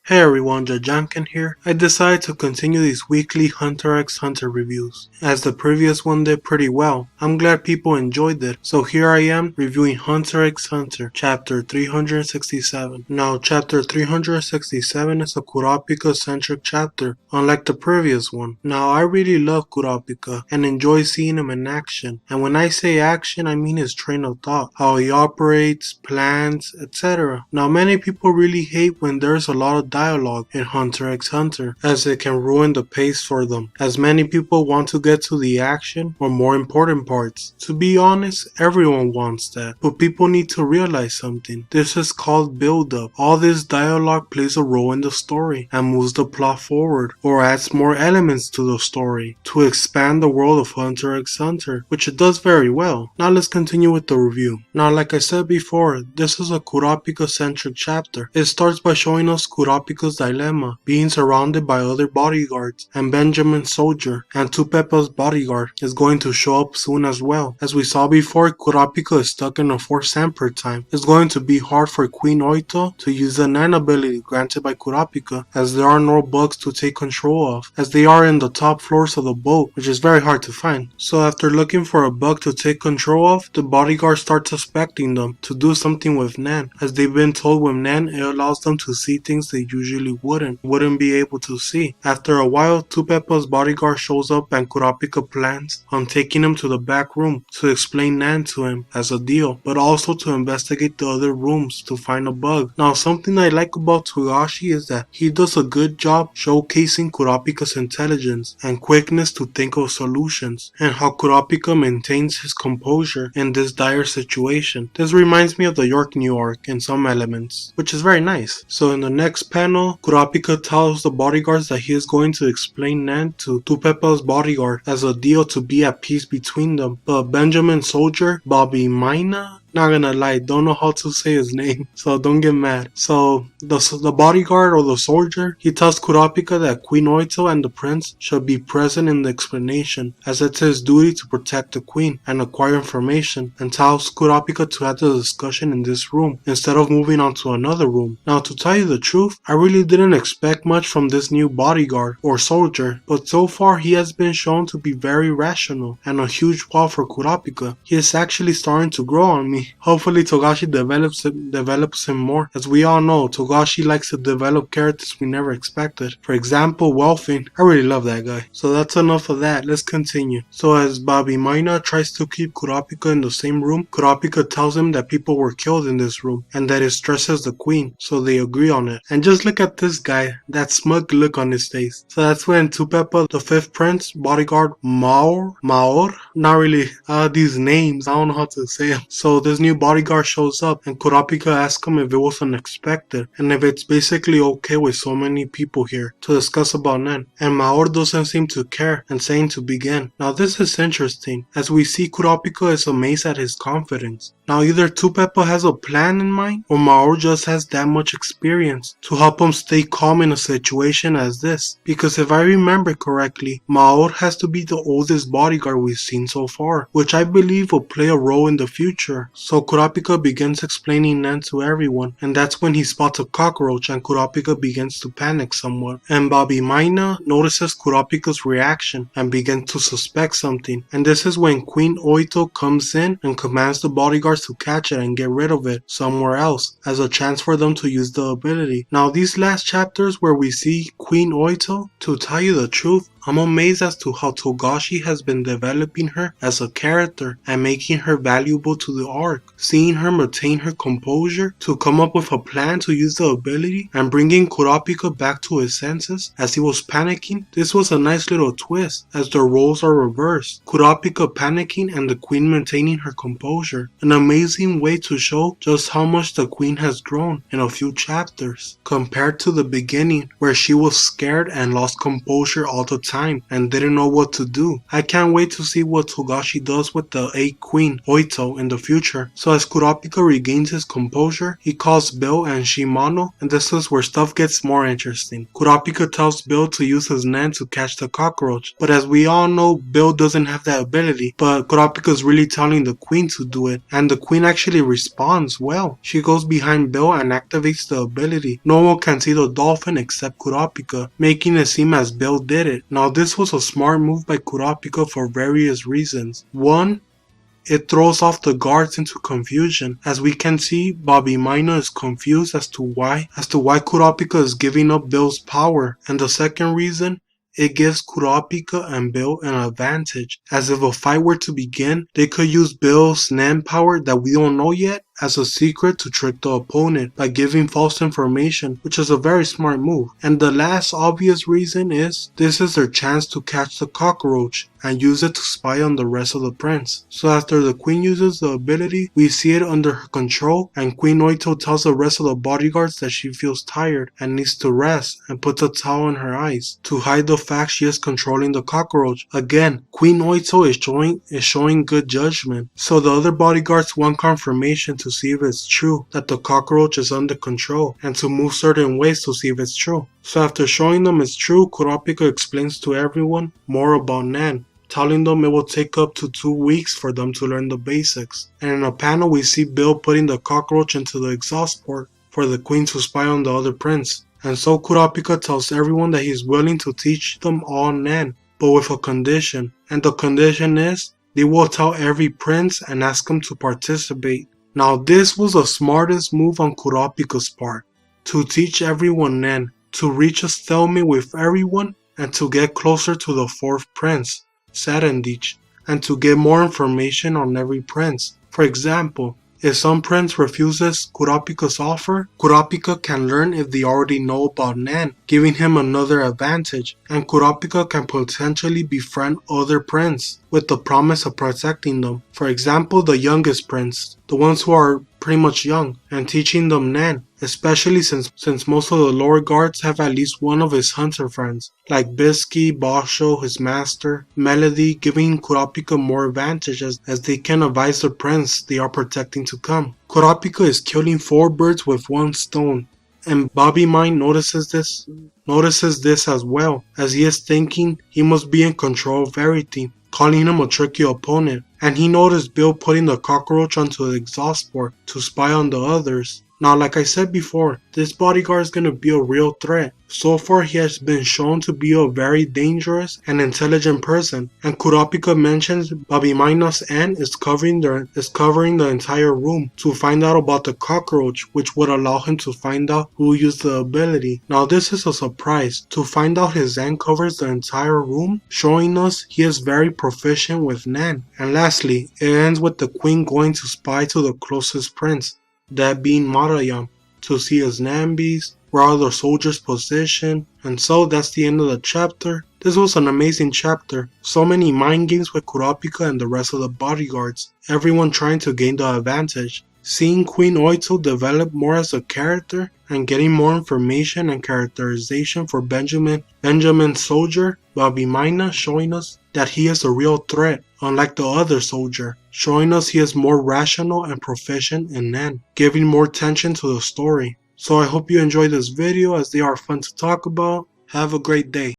Hey everyone, Jajankin here. I decided to continue these weekly Hunter x Hunter reviews, as the previous one did pretty well. I'm glad people enjoyed it, so here I am reviewing Hunter x Hunter, chapter 367. Now, chapter 367 is a Kurapika-centric chapter, unlike the previous one. Now, I really love Kurapika, and enjoy seeing him in action. And when I say action, I mean his train of thought, how he operates, plans, etc. Now, many people really hate when there's a lot of dialogue in Hunter x Hunter, as it can ruin the pace for them, as many people want to get to the action or more important parts. To be honest, everyone wants that, but people need to realize something. This is called build-up. All this dialogue plays a role in the story and moves the plot forward, or adds more elements to the story to expand the world of Hunter x Hunter, which it does very well. Now let's continue with the review. Now, like I said before, this is a Kurapika-centric chapter. It starts by showing us Kurapika's dilemma, being surrounded by other bodyguards, and Benjamin's soldier, and Tupepa's bodyguard is going to show up soon as well. As we saw before, Kurapika is stuck in a forced Emperor time. It's going to be hard for Queen Oito to use the Nan ability granted by Kurapika, as there are no bugs to take control of, as they are in the top floors of the boat, which is very hard to find. So after looking for a bug to take control of, the bodyguards start suspecting them to do something with Nan, as they've been told with Nan it allows them to see things they usually wouldn't be able to see. After a while, Tupepa's bodyguard shows up and Kurapika plans on taking him to the back room to explain Nan to him as a deal, but also to investigate the other rooms to find a bug. Now, something I like about Togashi is that he does a good job showcasing Kurapika's intelligence and quickness to think of solutions, and how Kurapika maintains his composure in this dire situation. This reminds me of the York New York in some elements, which is very nice. So in the next panel, Kurapika tells the bodyguards that he is going to explain Nan to Tupepa's bodyguard as a deal to be at peace between them. But Benjamin's soldier, Bobby Mina, not gonna lie, don't know how to say his name, so don't get mad. So the bodyguard or the soldier, he tells Kurapika that Queen Oito and the prince should be present in the explanation, as it's his duty to protect the queen and acquire information, and tells Kurapika to have the discussion in this room instead of moving on to another room. Now, to tell you the truth, I really didn't expect much from this new bodyguard or soldier, but so far he has been shown to be very rational and a huge wow for Kurapika. He is actually starting to grow on me. Hopefully Togashi develops him more. As we all know, Togashi likes to develop characters we never expected. For example, Welfing. I really love that guy. So that's enough of that. Let's continue. So as Bobby Mina tries to keep Kurapika in the same room, Kurapika tells him that people were killed in this room and that it stresses the queen, so they agree on it. And just look at this guy, that smug look on his face. So that's when Tupepa, the fifth prince, bodyguard Maor, not really these names, I don't know how to say them. So this new bodyguard shows up and Kurapika asks him if it was unexpected and if it's basically okay with so many people here to discuss about Nan. And Maor doesn't seem to care and saying to begin. Now this is interesting, as we see Kurapika is amazed at his confidence. Now either Tupepa has a plan in mind, or Maor just has that much experience to help him stay calm in a situation as this. Because if I remember correctly, Maor has to be the oldest bodyguard we've seen so far, which I believe will play a role in the future. So Kurapika begins explaining Nan to everyone, and that's when he spots a cockroach and Kurapika begins to panic somewhat. And Bobby Mina notices Kurapika's reaction and begins to suspect something, and this is when Queen Oito comes in and commands the bodyguards to catch it and get rid of it somewhere else as a chance for them to use the ability. Now these last chapters where we see Queen Oito, to tell you the truth, I'm amazed as to how Togashi has been developing her as a character and making her valuable to the arc. Seeing her maintain her composure to come up with a plan to use the ability and bringing Kurapika back to his senses as he was panicking, this was a nice little twist as the roles are reversed. Kurapika panicking and the queen maintaining her composure. An amazing way to show just how much the queen has grown in a few chapters compared to the beginning where she was scared and lost composure all the time time and didn't know what to do. I can't wait to see what Togashi does with the 8th queen, Oito, in the future. So as Kurapika regains his composure, he calls Bill and Shimano, and this is where stuff gets more interesting. Kurapika tells Bill to use his Nen to catch the cockroach, but as we all know, Bill doesn't have that ability, but Kurapika is really telling the queen to do it, and the queen actually responds well. She goes behind Bill and activates the ability. No one can see the dolphin except Kurapika, making it seem as Bill did it. Now this was a smart move by Kurapika for various reasons. One, it throws off the guards into confusion. As we can see, Bobby Mina is confused as to why Kurapika is giving up Bill's power. And the second reason, it gives Kurapika and Bill an advantage, as if a fight were to begin, they could use Bill's Nen power that we don't know yet as a secret to trick the opponent by giving false information, which is a very smart move. And the last obvious reason is, this is their chance to catch the cockroach and use it to spy on the rest of the prince. So after the queen uses the ability, we see it under her control, and Queen Oito tells the rest of the bodyguards that she feels tired and needs to rest, and puts a towel in her eyes to hide the fact she is controlling the cockroach. Again, Queen Oito is showing good judgment. So the other bodyguards want confirmation to see if it's true that the cockroach is under control, and to move certain ways to see if it's true. So after showing them it's true, Kurapika explains to everyone more about Nen, telling them it will take up to 2 weeks for them to learn the basics. And in a panel we see Bill putting the cockroach into the exhaust port for the queen to spy on the other prince. And so Kurapika tells everyone that he's willing to teach them all Nen, but with a condition. And the condition is, they will tell every prince and ask him to participate. Now this was the smartest move on Kurapika's part, to teach everyone Nen, to reach a stalemate with everyone, and to get closer to the 4th prince, Sarendich, and to get more information on every prince. For example, if some prince refuses Kurapika's offer, Kurapika can learn if they already know about Nen, giving him another advantage, and Kurapika can potentially befriend other princes with the promise of protecting them. For example, the youngest prince, the ones who are pretty much young, and teaching them Nen, especially since most of the lower guards have at least one of his hunter friends, like Bisky, Basho, his master, Melody, giving Kurapika more advantage as they can advise the prince they are protecting to come. Kurapika is killing 4 birds with 1 stone, and Bobby Mind notices this as well, as he is thinking he must be in control of everything, calling him a tricky opponent. And he noticed Bill putting the cockroach onto the exhaust port to spy on the others. Now, like I said before, this bodyguard is going to be a real threat. So far, he has been shown to be a very dangerous and intelligent person, and Kurapika mentions Bobby Mina's aunt is covering the entire room to find out about the cockroach, which would allow him to find out who used the ability. Now, this is a surprise. To find out his aunt covers the entire room, showing us he is very proficient with Nen. And lastly, it ends with the queen going to spy to the closest prince, that being Marayam, to see his Nambis, where are the soldiers positioned, and so that's the end of the chapter. This was an amazing chapter, so many mind games with Kurapika and the rest of the bodyguards, everyone trying to gain the advantage. Seeing Queen Oito develop more as a character, and getting more information and characterization for Benjamin's soldier, Bobby Mina, showing us that he is a real threat, unlike the other soldier, showing us he is more rational and proficient in Nen, giving more tension to the story. So I hope you enjoyed this video, as they are fun to talk about. Have a great day.